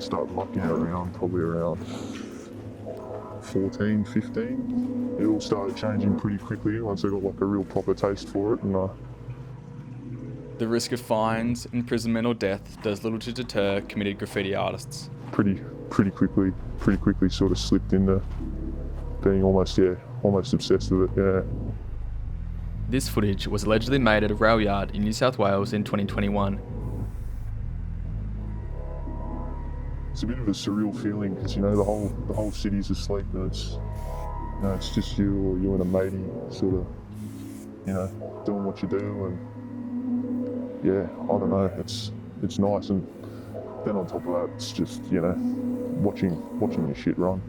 started mucking around probably around 14, 15. It all started changing pretty quickly once I got like a real proper taste for it. And the risk of fines, imprisonment or death does little to deter committed graffiti artists. Pretty quickly sort of slipped into being almost obsessed with it, yeah. This footage was allegedly made at a rail yard in New South Wales in 2021. It's a bit of a surreal feeling because the whole city's asleep and it's just you or you and a matey sort of doing what you do, and yeah, I don't know, it's nice. And then on top of that, it's just watching your shit run.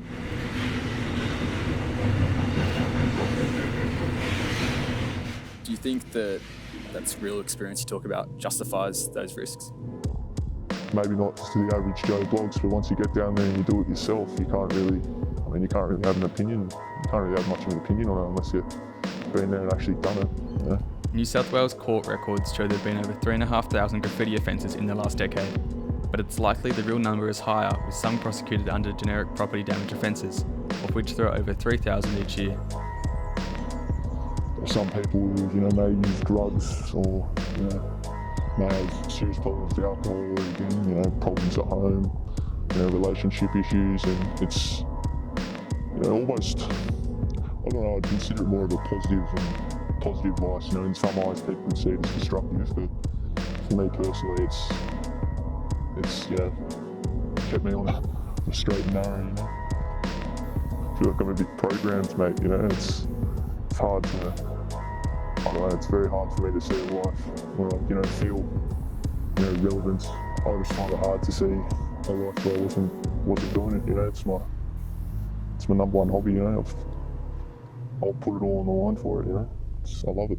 Do you think that's real experience you talk about justifies those risks? Maybe not to the average Joe Blogs, but once you get down there and you do it yourself, you can't really have an opinion. You can't really have much of an opinion on it unless you've been there and actually done it. New South Wales court records show there have been over 3,500 graffiti offences in the last decade, but it's likely the real number is higher, with some prosecuted under generic property damage offences, of which there are over 3,000 each year. Some people may use drugs or may have serious problems with alcohol, or again, problems at home, relationship issues, and it's almost, I don't know, I'd consider it more of a positive vice. In some eyes people would see it as destructive, but for me personally it's kept me on the straight and narrow. I feel like I'm a bit programmed, mate. It's hard to, I don't know, it's very hard for me to see a life where I feel relevance. I just find it hard to see a life where I wasn't doing it. It's my number one hobby. I'll put it all on the line for it. I love it.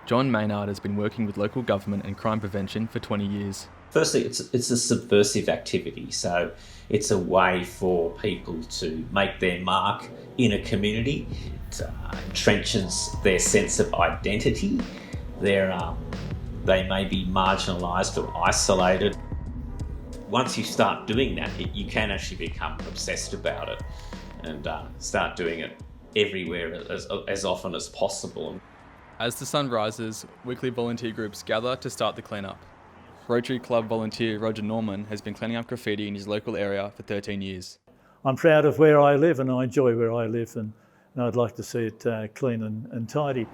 John Maynard has been working with local government and crime prevention for 20 years. Firstly, it's a subversive activity, so it's a way for people to make their mark in a community. It entrenches their sense of identity. They may be marginalised or isolated. Once you start doing that, you can actually become obsessed about it and start doing it everywhere as often as possible. As the sun rises, weekly volunteer groups gather to start the clean-up. Rotary Club volunteer Roger Norman has been cleaning up graffiti in his local area for 13 years. I'm proud of where I live and I enjoy where I live, and I'd like to see it clean and tidy.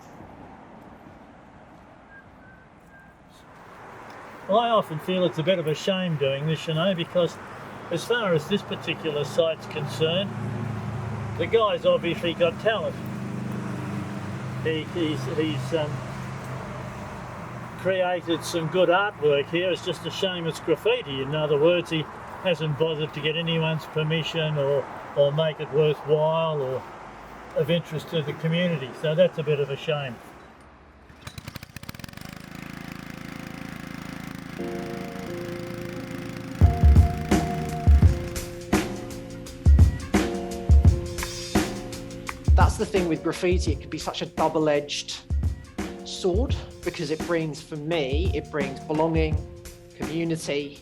Well, I often feel it's a bit of a shame doing this, because as far as this particular site's concerned, the guy's obviously got talent. He's created some good artwork here. It's just a shame it's graffiti. In other words, he hasn't bothered to get anyone's permission or make it worthwhile or of interest to the community. So that's a bit of a shame. That's the thing with graffiti, it can be such a double-edged sword because it brings belonging, community,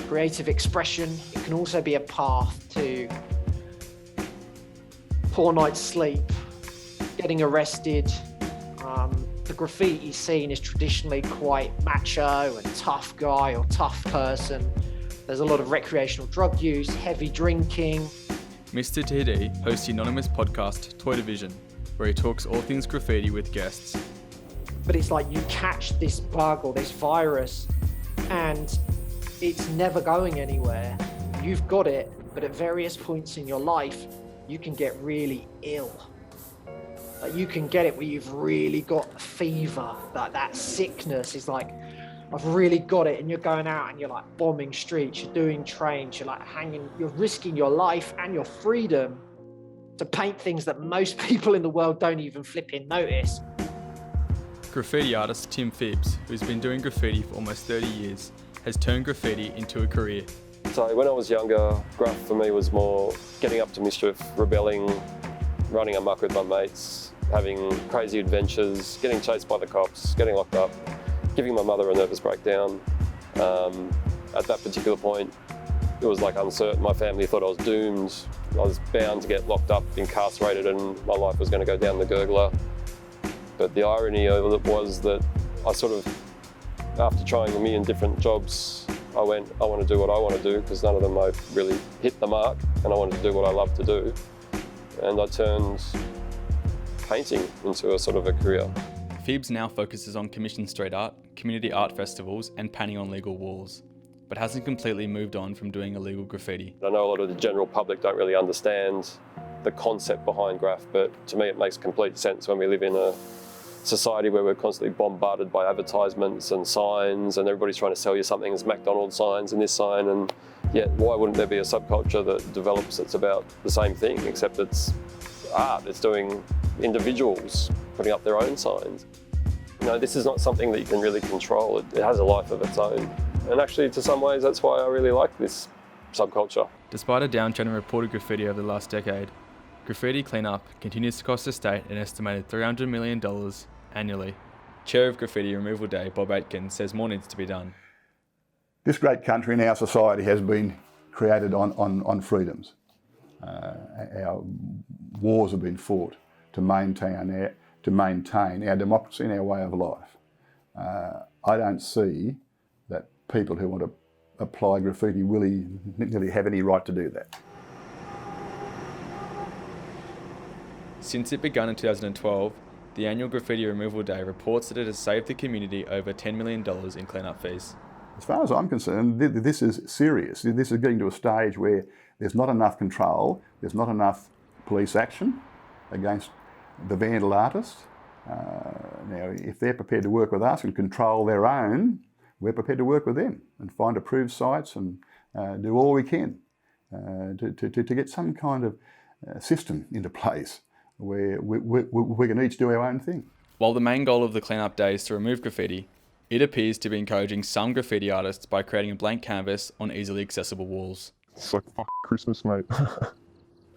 creative expression. It can also be a path to poor night's sleep, getting arrested. The graffiti scene is traditionally quite macho and tough guy or tough person. There's a lot of recreational drug use, heavy drinking. Mr. TD hosts the anonymous podcast Toy Division, where he talks all things graffiti with guests. But it's like you catch this bug or this virus and it's never going anywhere. You've got it, but at various points in your life, you can get really ill. Like you can get it where you've really got fever, that sickness is like, I've really got it, and you're going out and you're like bombing streets, you're doing trains, you're like you're risking your life and your freedom to paint things that most people in the world don't even flipping notice. Graffiti artist Tim Phibbs, who's been doing graffiti for almost 30 years, has turned graffiti into a career. So when I was younger, graph for me was more getting up to mischief, rebelling, running amok with my mates, having crazy adventures, getting chased by the cops, getting locked up, giving my mother a nervous breakdown. At that particular point, it was like uncertain. My family thought I was doomed. I was bound to get locked up, incarcerated, and my life was going to go down the gurgler. But the irony of it was that I sort of, after trying a million different jobs, I went, I want to do what I want to do, because none of them I really hit the mark, and I wanted to do what I love to do. And I turned painting into a sort of a career. Phoebes now focuses on commissioned street art, community art festivals, and painting on legal walls, but hasn't completely moved on from doing illegal graffiti. I know a lot of the general public don't really understand the concept behind graph, but to me it makes complete sense when we live in a society where we're constantly bombarded by advertisements and signs, and everybody's trying to sell you something. There's McDonald's signs and this sign, and yet why wouldn't there be a subculture that develops that's about the same thing, except it's art, it's doing individuals putting up their own signs. You know, this is not something that you can really control. It has a life of its own. And actually, to some ways, that's why I really like this subculture. Despite a downtrend in reported graffiti over the last decade, graffiti cleanup continues to cost the state an estimated $300 million annually. Chair of Graffiti Removal Day, Bob Aitken, says more needs to be done. This great country and our society has been created on freedoms. Our wars have been fought to maintain our democracy and our way of life. I don't see that people who want to apply graffiti willy-nilly have any right to do that. Since it began in 2012, the annual Graffiti Removal Day reports that it has saved the community over $10 million in cleanup fees. As far as I'm concerned, this is serious. This is getting to a stage where there's not enough control, there's not enough police action against the vandal artists. Now, if they're prepared to work with us and control their own, we're prepared to work with them and find approved sites and do all we can to get some kind of system into place where we can each do our own thing. While the main goal of the cleanup day is to remove graffiti, it appears to be encouraging some graffiti artists by creating a blank canvas on easily accessible walls. It's like Christmas, mate.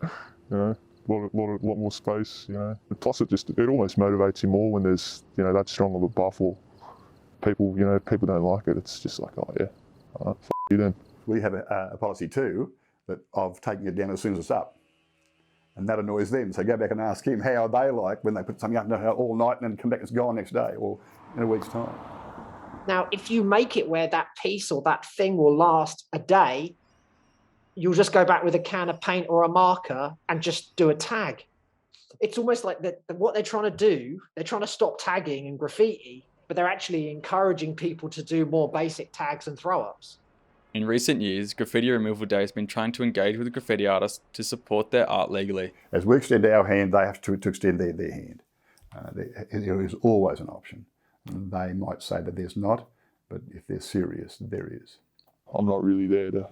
You know, a lot more space, you know. And plus it almost motivates you more when there's, you know, that strong of a buff, or people don't like it. It's just like, oh yeah, f you then. We have a policy too of taking it down as soon as it's up. And that annoys them. So go back and ask him how they like when they put something up all night and then come back, it's gone next day or in a week's time. Now, if you make it where that piece or that thing will last a day, you'll just go back with a can of paint or a marker and just do a tag. It's almost like what they're trying to do, they're trying to stop tagging and graffiti, but they're actually encouraging people to do more basic tags and throw-ups. In recent years, Graffiti Removal Day has been trying to engage with graffiti artists to support their art legally. As we extend our hand, they have to extend their hand. There is always an option. They might say that there's not, but if they're serious, there is. I'm not really there to,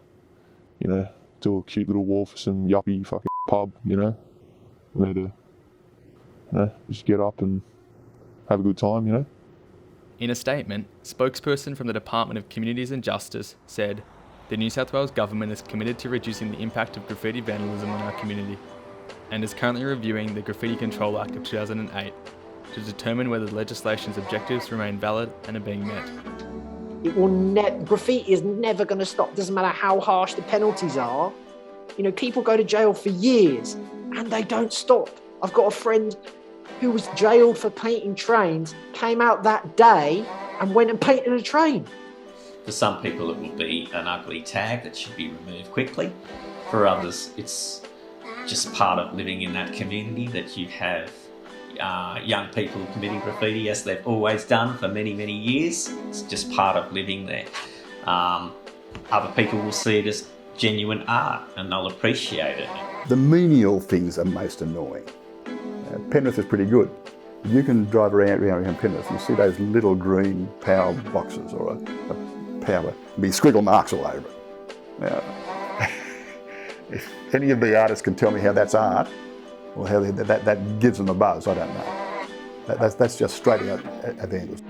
you know, do a cute little wall for some yuppie fucking pub, you know. I'm there to, you know, just get up and have a good time, you know. In a statement, spokesperson from the Department of Communities and Justice said, "The New South Wales government is committed to reducing the impact of graffiti vandalism on our community and is currently reviewing the Graffiti Control Act of 2008 to determine whether the legislation's objectives remain valid and are being met." It will graffiti is never going to stop. Doesn't matter how harsh the penalties are. You know, people go to jail for years and they don't stop. I've got a friend who was jailed for painting trains, came out that day and went and painted a train. For some people it will be an ugly tag that should be removed quickly. For others it's just part of living in that community, that you have young people committing graffiti as they've always done for many, many years. It's just part of living there. Other people will see it as genuine art and they'll appreciate it. The menial things are most annoying. Penrith is pretty good. You can drive around Penrith, you see those little green power boxes or a power, be squiggle marks all over it. Now, if any of the artists can tell me how that's art, or how that gives them a buzz, I don't know. That's just straight out vandalism.